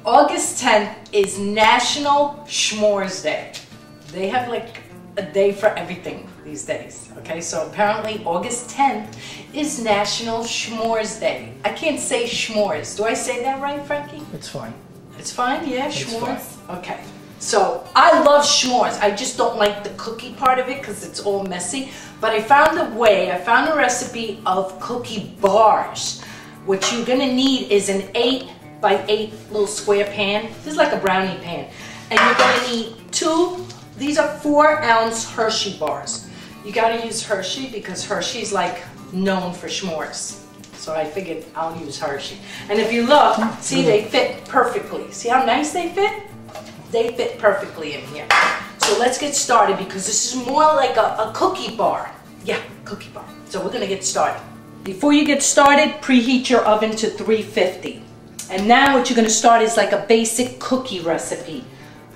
August 10th is National S'mores Day. They have like a day for everything these days, okay? So apparently August 10th is National S'mores Day. I can't say s'mores. Do I say that right, Frankie? It's fine. It's fine, yeah, s'mores? Fine. Okay. So I love s'mores. I just don't like the cookie part of it because it's all messy. But I found a recipe of cookie bars. What you're gonna need is an 8 by 8 little square pan. This is like a brownie pan. And you're gonna need these are 4-ounce Hershey bars. You gotta use Hershey because Hershey's like known for s'mores. So I figured I'll use Hershey. And if you look, see they fit perfectly. See how nice they fit? They fit perfectly in here. So let's get started because this is more like a cookie bar. Yeah, cookie bar. So we're gonna get started. Before you get started, preheat your oven to 350. And now what you're gonna start is like a basic cookie recipe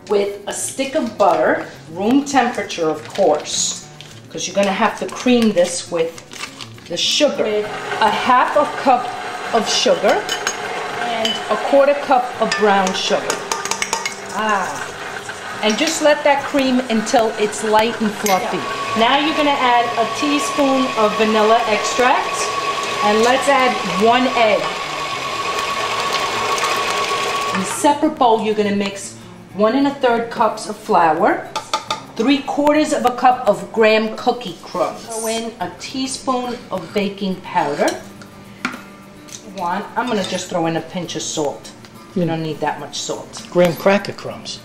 with a stick of butter, room temperature of course, because you're gonna have to cream this with the sugar. With a half a cup of sugar and a 1/4 cup of brown sugar. And just let that cream until it's light and fluffy. Yeah. Now you're gonna add a teaspoon of vanilla extract and let's add 1 egg. In a separate bowl, you're gonna mix 1 1/3 cups of flour, 3/4 of a cup of graham cookie crumbs. Throw in a teaspoon of baking powder. I'm gonna just throw in a pinch of salt. You don't need that much salt. Graham cracker crumbs.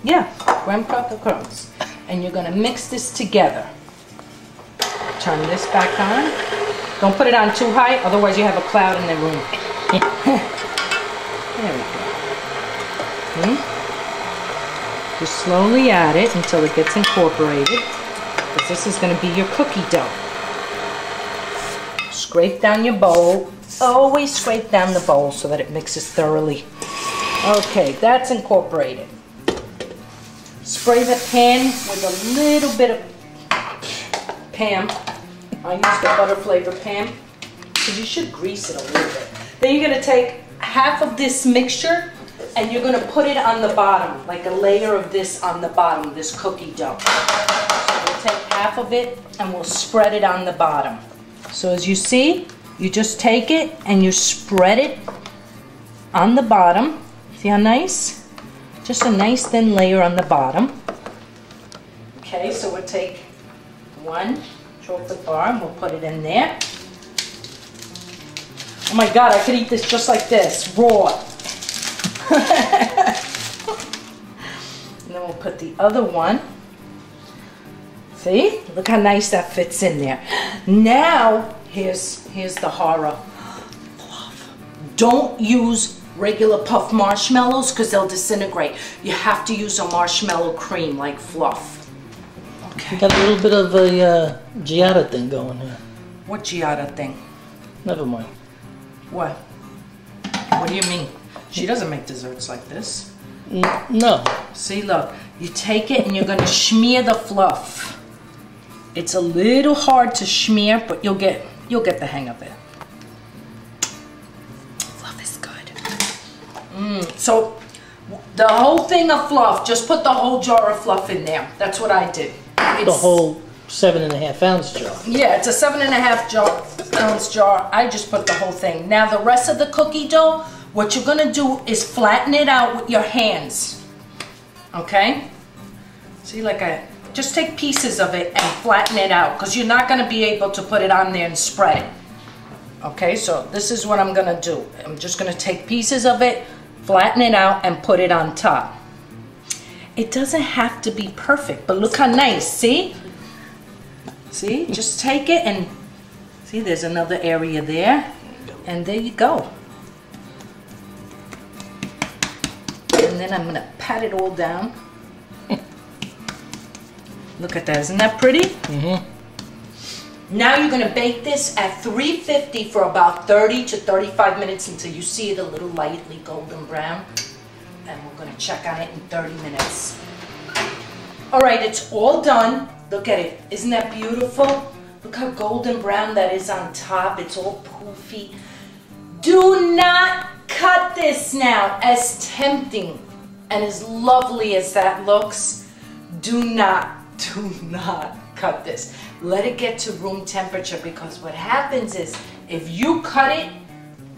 Yeah, graham cracker crumbs. And you're gonna mix this together. Turn this back on. Don't put it on too high, otherwise you have a cloud in the room. There we go. Just slowly add it until it gets incorporated, because this is gonna be your cookie dough. Scrape down your bowl. Always scrape down the bowl so that it mixes thoroughly. Okay, that's incorporated. Spray the pan with a little bit of Pam. I use the butter flavor Pam, because you should grease it a little bit. Then you're gonna take half of this mixture and you're gonna put it on the bottom, like a layer of this on the bottom, this cookie dough. So we'll take half of it and we'll spread it on the bottom. So as you see, you just take it and you spread it on the bottom. See how nice? Just a nice thin layer on the bottom. Okay, so we'll take 1 chocolate bar and we'll put it in there. Oh my God, I could eat this just like this, raw. And then we'll put the other one. See? Look how nice that fits in there. Now, here's the horror. Fluff. Don't use regular puff marshmallows because they'll disintegrate. You have to use a marshmallow cream like Fluff. Okay. You got a little bit of a Giada thing going here. What Giada thing? Never mind. What? What do you mean? She doesn't make desserts like this. No. See, look. You take it and you're going to smear the fluff. It's a little hard to smear, but you'll get the hang of it. Fluff is good. So the whole thing of fluff, just put the whole jar of fluff in there. That's what I did. The whole 7.5 ounce jar. Yeah, it's a 7.5 ounce jar. I just put the whole thing. Now the rest of the cookie dough, what you're gonna do is flatten it out with your hands. Okay? See, just take pieces of it and flatten it out because you're not gonna be able to put it on there and spread it. Okay, so this is what I'm gonna do. I'm just gonna take pieces of it, flatten it out, and put it on top. It doesn't have to be perfect, but look how nice, see? See, just take it and see there's another area there, and there you go. And then I'm gonna pat it all down. Look at that, isn't that pretty? Now you're gonna bake this at 350 for about 30 to 35 minutes until you see it a little lightly golden brown. And we're gonna check on it in 30 minutes. All right, it's all done. Look at it, isn't that beautiful? Look how golden brown that is on top. It's all poofy. Do not cut this now. As tempting and as lovely as that looks, do not cut this. Let it get to room temperature, because what happens is if you cut it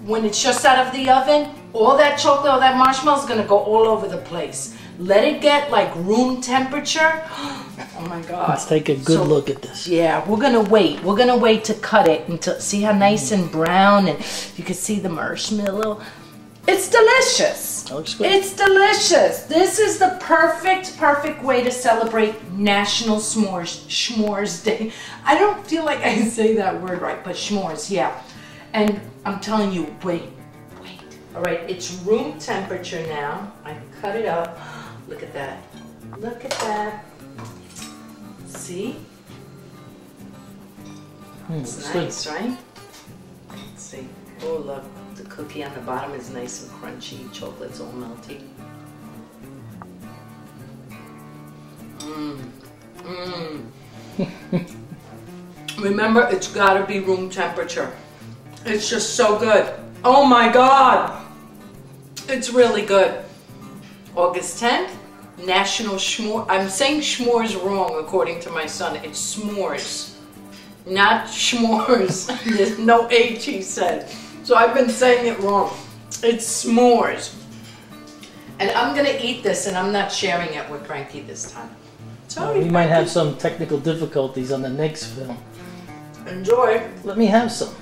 when it's just out of the oven, all that chocolate, all that marshmallow is gonna go all over the place. Let it get like room temperature. Oh my God. Let's take a good look at this. Yeah, we're gonna wait. We're gonna wait to cut it until, see how nice and brown, and you can see the marshmallow. It's delicious. That looks good. It's delicious. This is the perfect way to celebrate National S'mores Day. I don't feel like I say that word right, but s'mores, yeah. And I'm telling you, wait. All right, it's room temperature now. I cut it up. Look at that. Look at that. See? It's nice, right? Let's see. Oh, look. The cookie on the bottom is nice and crunchy. Chocolate's all melty. Remember, it's gotta be room temperature. It's just so good. Oh my God. It's really good. August 10th, National S'mores. I'm saying s'mores wrong according to my son. It's s'mores, not s'mores. There's no H, he said. So I've been saying it wrong. It's s'mores. And I'm gonna eat this, and I'm not sharing it with Frankie this time. Sorry, We might have some technical difficulties on the next film. Enjoy. Let me have some.